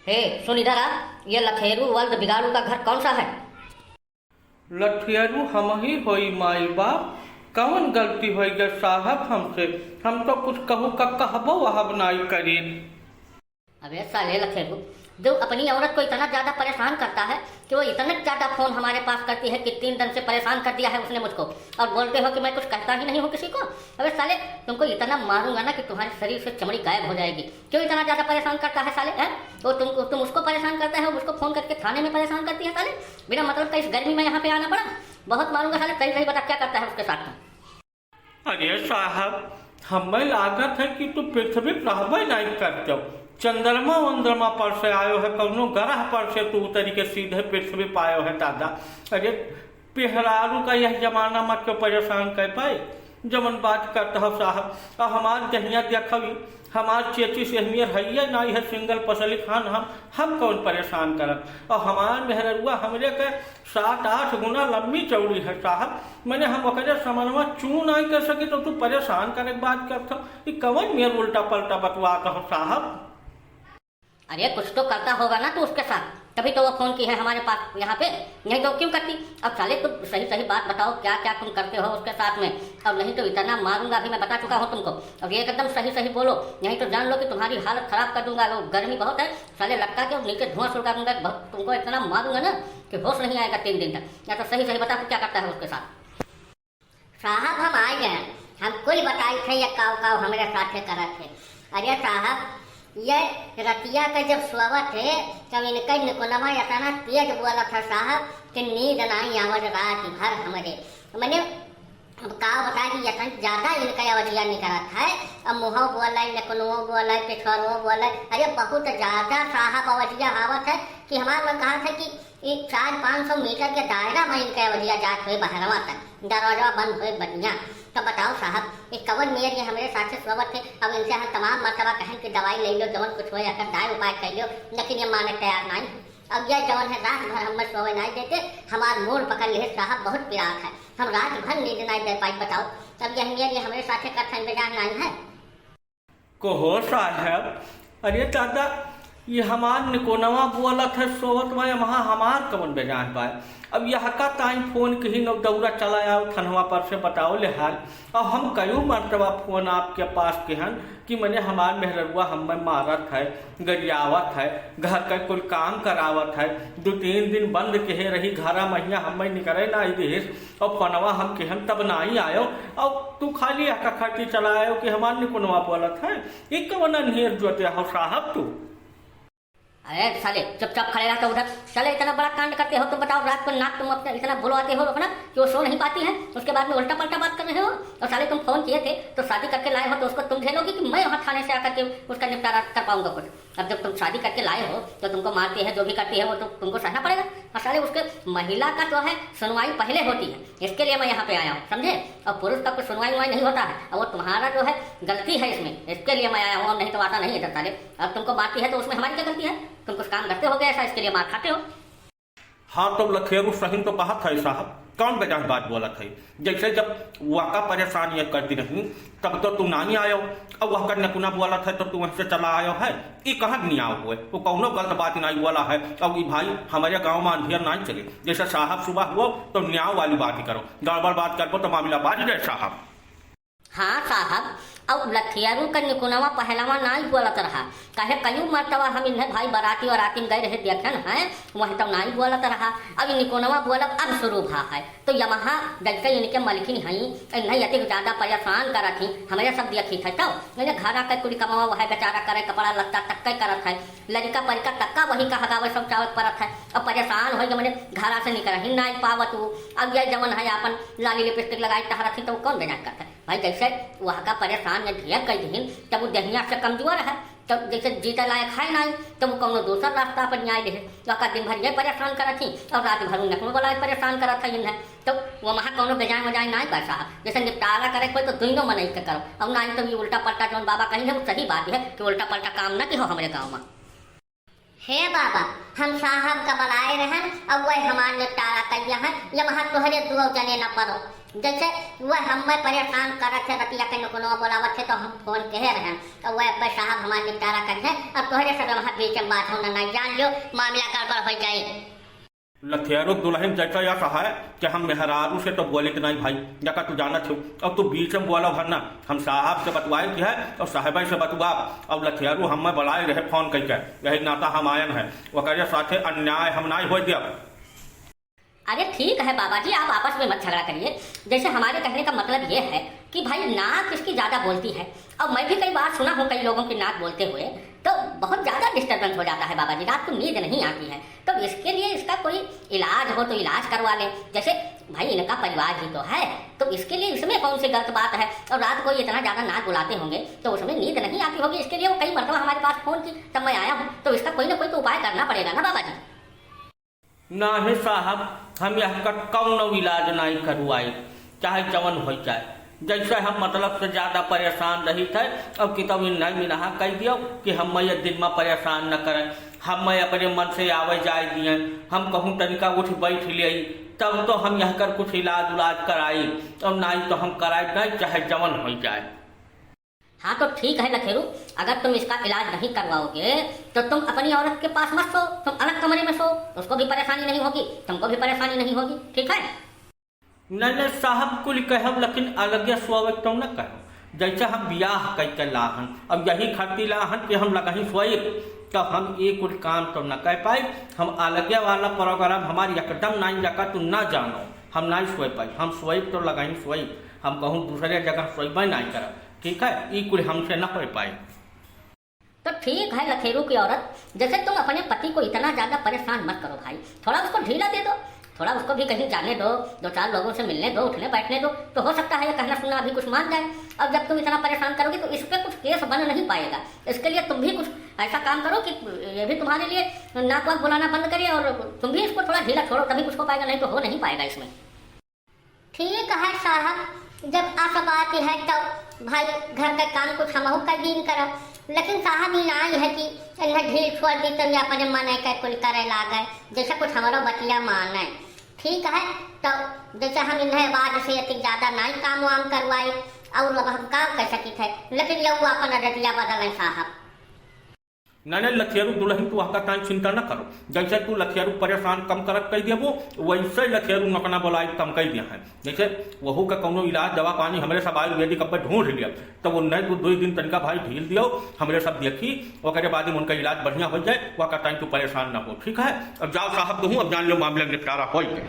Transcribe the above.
हे सुन इधर आ। ये लखेरू वल्द बिगाड़ू का घर कौन सा है? लठियरू हम ही होई माई बाप। कौन गलती होई गे साहब हमसे? हम तो कुछ कहू का कहबो वह नाई करी। अबे साले लखेरू, जो अपनी औरत को इतना ज्यादा परेशान करता है कि वो इतना ज्यादा फोन हमारे पास करती है कि 3 दिन से परेशान कर दिया है उसने मुझको, और बोलते हो कि मैं कुछ कहता ही नहीं हूँ किसी को। अबे साले, तुमको इतना मारूंगा ना कि तुम्हारे शरीर से चमड़ी गायब हो जाएगी। क्यों इतना ज्यादा परेशान करता है साले? है वो तुम उसको परेशान करता है, उसको फोन करके थाने में परेशान करती है साले। बिना मतलब का इस गर्मी में यहाँ पे आना पड़ा। बहुत मारूंगा साले। सही सही बता क्या करता है उसके साथ में? अरे साहब, हमें लागत है कि तू पृथ्वी रहबे नहीं करते। चंद्रमा वंद्रमा पर से आयो है, कौनो ग्रह पर से तू तरीके सीधे पृथ्वी पायो है दादा। अरे पिहरारू का यह जमाना मत क्यों परेशान कर पाए? जमन बात करता हो साहब, और हमार जहिया देखवी हमार चेची से हमियर है ना है सिंगल पसली खान। हम कौन परेशान करब? और हमार मेहरुआ हमरे के 7-8 गुना लंबी चौड़ी है साहब। मैंने हम ओकरे समनवा चू नहीं कर सकी तो तू परेशान करे बात करता हो। कवन मेर उल्टा पलटा बतवाता हो साहब। अरे कुछ तो करता होगा ना तू उसके साथ, तभी तो वो फोन की है हमारे पास यहाँ पे। नहीं तो क्यों करती? अब साले तुम सही सही बात बताओ, क्या क्या तुम करते हो उसके साथ में। अब नहीं तो इतना मारूंगा, अभी मैं बता चुका हूँ तुमको। अब ये एकदम सही सही बोलो, नहीं तो जान लो कि तुम्हारी हालत खराब कर दूंगा। लोग गर्मी बहुत है साले, लगता कि नीचे धुआं सुलगा दूंगा। तुमको इतना मारूंगा ना कि होश नहीं आएगा 3 दिन तक। या तो सही सही बता तू क्या करता है उसके साथ। साहब हम आ गए, हम कुल बताई थे ये काव काव हमारे साथ करा थे। अरे साहब, ये रतिया का जब सोवत है तब इनका निकोनमा इतना तेज बोला था साहब कि नींद नहीं आवत रात भर हमारे। मैंने का बता कि इतना ज्यादा इनका अवधिया निकला था। अब मुँह बोला, नकनुओ बोला, पिछड़ो बोला। अरे बहुत ज्यादा साहब अवधिया आवत है कि हमारे में कहा था कि 400-500 मीटर के दायरा में इनका अवधिया जात हुए बहरवा तक, दरवाजा बंद हुए बढ़िया। तो बताओ साहब, ये कवन मेयर ये हमारे साथ से सोवत थे। अब इनसे हम तमाम मरतबा कहें कि दवाई ले लो, जवन कुछ हो अगर दाय उपाय कर लो, लेकिन ये माने तैयार नहीं। अब यह जवन है रात भर हम सोवे नहीं देते, हमार मूड पकड़ लिए साहब। बहुत पिरात है, हम रात भर नींद नहीं दे पाई। बताओ तब यह मेयर ये हमारे साथ कथन बेजान नहीं है कहो साहब। अरे दादा, ये हमार निकोनवा बोला था सोवत में वहाँ हमार कवन बेजान पाए। अब यह का टाइम फोन कहीं न दौरा चला आओ थनवा पर से बताओ ले हाल। अब हम कई मरतबा फोन आपके पास के हन कि मैंने हमार मेहरुआ हमें मारत है, गरियावत है, घर का कोई काम करावत है। 2-3 दिन बंद के रही घरा महिया हमें निकले ना देश, और फोनवा हम के हम तब नहीं आयो। और तू खाली आका खर्ची चला आयो कि हमार निकोनवा बोलत है। एक कवन नहीं जोते हो साहब तू। अरे साले चुपचाप खड़े रहते उधर। साले इतना बड़ा कांड करते हो तुम। बताओ रात को नाक तुम अपना इतना बुलवाते हो अपना कि वो सो नहीं पाती है, उसके बाद में उल्टा पल्टा बात कर रहे हो। और साले तुम फोन किए थे तो शादी करके लाए हो तो उसको तुम झेलोगी कि मैं वहाँ थाने से आकर के उसका निपटारा कर पाऊंगा कुछ? अब जब तुम शादी करके लाए हो तो तुमको मारती है, जो भी करती है वो तो तुमको सहना पड़ेगा। और साले उसके महिला का जो है सुनवाई पहले होती है, इसके लिए मैं यहाँ पे आया हूँ, समझे। और पुरुष का कोई सुनवाई उनवाई नहीं होता है, और वो तुम्हारा जो है गलती है इसमें, इसके लिए मैं आया हूँ। नहीं तो आता नहीं इधर साले। अब तुमको मारती है तो उसमें हमारी क्या गलती है? तुम कुछ काम करते हो गया ऐसा, इसके लिए मार खाते हो। हाँ तो लखेरू सही तो कहा था साहब, कौन बेजान बात बोला था। जैसे जब वाका परेशान ये करती रही तब तो तू नहीं आयो, अब वह करने कुना बोला था तो तू वहीं से चला आयो है। ये कहाँ नहीं आओ हुए, वो कौनो गलत बात नहीं बोला है। अब ये भाई हमारे गांव में अंधेर नहीं चले। जैसे साहब सुबह हुआ तो न्याय वाली बात ही करो, गड़बड़ बात करो तो मामला बाज जाए साहब। हाँ साहब, अब लखियारू का निकुनवा पहलवा नाई बोलत रहा। कहे कई मरतबा हम इन्हें भाई बराती और आती में गए रहे देखन है, वहीं तब नाई बोलत रहा। अब निकुनवा बोलब अब शुरू भा है। तो यमहा जैसे इनके मलकिन हई नहीं अति ज्यादा परेशान करा थी, हमें सब देखी थे। तो मैंने घर आकर कुड़ी कमावा वह बेचारा करे, कपड़ा लत्ता तक करत है, लड़का परिका तक्का वही का हगावे सब चावत परत है। अब परेशान हो मैंने घरा से निकल ही नहीं पावत हूँ। अब यह जमन है अपन लाली लिपस्टिक लगाई टहरा थी तो कौन बेजान करता है भाई। जैसे वह का परेशान ढेर कर दिन तब वो दहिया से कमजोर है, तब जैसे जीता लायक है नहीं तो वो कौनो दूसरा रास्ता पर न्याय रहे। तो दिन भर ये परेशान करा थी और रात भर नखनों वाला परेशान करा था इन्हें। तो वो वहाँ कौनो बेजाय मजाय नहीं कर साहब। जैसे निपटारा करे कोई तो दोनों मन के करो। अब नहीं तो ये उल्टा पलटा जो बाबा कहीं है वो सही बात है कि उल्टा पलटा काम न कि हो हमारे गाँव में। हे बाबा, हम साहब का बुलाए रहन और वह हमारे निपटारा कर दिया है। ये वहाँ तोहरे दो जने न पड़ो। जैसे वह हमें परेशान करत थे, रतिया के नुकनो बोलावत थे तो हम फोन कहे रहे तो वह भाई साहब हमारे निपटारा कर है और तोहरे सब वहाँ बीच में बात होना नहीं, जान लो मामला गड़बड़ हो जाए। लथेरो दुल्हन जैसा या कहा है कि हम मेहरारू से तो बोले कि नहीं भाई, जका तू जाना छो अब तू बीच में बोला भरना, हम साहब से बतवाए कि है और साहबा से बतवा। अब लथेरू हमें बुलाए रहे फोन करके, यही नाता हम आयन है, वह साथे अन्याय हम ना हो दिया। अरे ठीक है बाबा जी, आप आपस में मत झगड़ा करिए। जैसे हमारे कहने का मतलब ये है कि भाई नाक इसकी ज़्यादा बोलती है, और मैं भी कई बार सुना हूँ कई लोगों की नाक बोलते हुए, तो बहुत ज़्यादा डिस्टर्बेंस हो जाता है बाबा जी, रात को नींद नहीं आती है। तो इसके लिए इसका कोई इलाज हो तो इलाज करवा लें। जैसे भाई इनका परिवार ही तो है, तो इसके लिए इसमें कौन सी गलत बात है। और रात को इतना ज़्यादा नाक बुलाते होंगे तो उसमें नींद नहीं आती होगी, इसके लिए वो कई मरतबा हमारे पास फ़ोन की, तब मैं आया हूँ। तो इसका कोई ना कोई तो उपाय करना पड़ेगा ना बाबा जी। ना है साहब, हम यह कौन इलाज नहीं करवाए, चाहे जवन हो जाए। जैसे हम मतलब से ज़्यादा परेशान रही थे, अब कितब नहीं मिला कह दियो कि हम ये दिन में परेशान न करें, हम अपने मन से आवे जाए दिए, हम कहूँ तनिका उठ बैठ लिए तब तो हम यह कर कुछ इलाज उलाज कराई, और नहीं तो हम कराए नहीं, चाहे जवन हो जाए। हाँ तो ठीक है लखेरू, अगर तुम इसका इलाज नहीं करवाओगे तो तुम अपनी औरत के पास मत सो, तुम अलग कमरे में सो, उसको भी परेशानी नहीं होगी, तुमको भी परेशानी नहीं होगी, ठीक है। नहीं साहब कुल कहब, लेकिन अलग सोवे तो न कहो। जैसे हम ब्याह करके लाहन, अब यही खातिर लाहन कि हम लगा सोए, तो हम ये कुछ काम तो न कह पाए। हम अलगे वाला प्रोग्राम हमारी एकदम नहीं जगह तू न जानो, हम नहीं सोए पाए। हम सोए तो लगा ही सोए, हम कहूँ दूसरे जगह सोएबे नहीं कर, ठीक है, ये कुछ हमसे न हो पाए। तो ठीक है लखेरू की औरत, जैसे तुम अपने पति को इतना ज़्यादा परेशान मत करो भाई, थोड़ा उसको ढीला दे दो, थोड़ा उसको भी कहीं जाने दो, दो चार लोगों से मिलने दो, उठने बैठने दो, तो हो सकता है ये कहना सुनना अभी कुछ मान जाए। अब जब तुम इतना परेशान करोगे तो इस पर कुछ केस बन नहीं पाएगा। इसके लिए तुम भी कुछ ऐसा काम करो कि ये भी तुम्हारे लिए नाक वाक बुलाना बंद करे और तुम भी इसको थोड़ा ढीला छोड़ो, तभी कुछ हो पाएगा, नहीं तो हो नहीं पाएगा इसमें। ठीक है साहब, जब आशा बात है तो भाई घर का काम कुछ हम कर दिन करो, लेकिन साहब ये आई है कि इन्हें ढील छोड़ दी तो ये अपने मन है कुल करे ला गए, जैसा कुछ हमारा बतिया मान है। ठीक है, तो जैसे हम इन्हें बाद से इतनी ज़्यादा नहीं काम वाम करवाए और अब हम काम कर सकी थे, लेकिन ये वो अपन रतिया बदल साहब। नहीं लथियारू दुल्हन तू आपका टाइम चिंता न करो, जैसे तू लथियारू परेशान कम करत कह दिया वो वैसे लथियारू नकना बोलाई कम कह दिया है। जैसे वहू का कोनो इलाज दवा पानी हमारे सब आयुर्वेदिक अब ढूंढ लिया, तो वो नहीं तू 2 दिन तनिका भाई ढील दियो, हमारे सब देखी वह बाद में उनका इलाज बढ़िया हो जाए, वह का टाइम तू परेशान ना हो, ठीक है। अब जाओ साहब कहूँ, अब जान लो मामला निपटारा हो गया।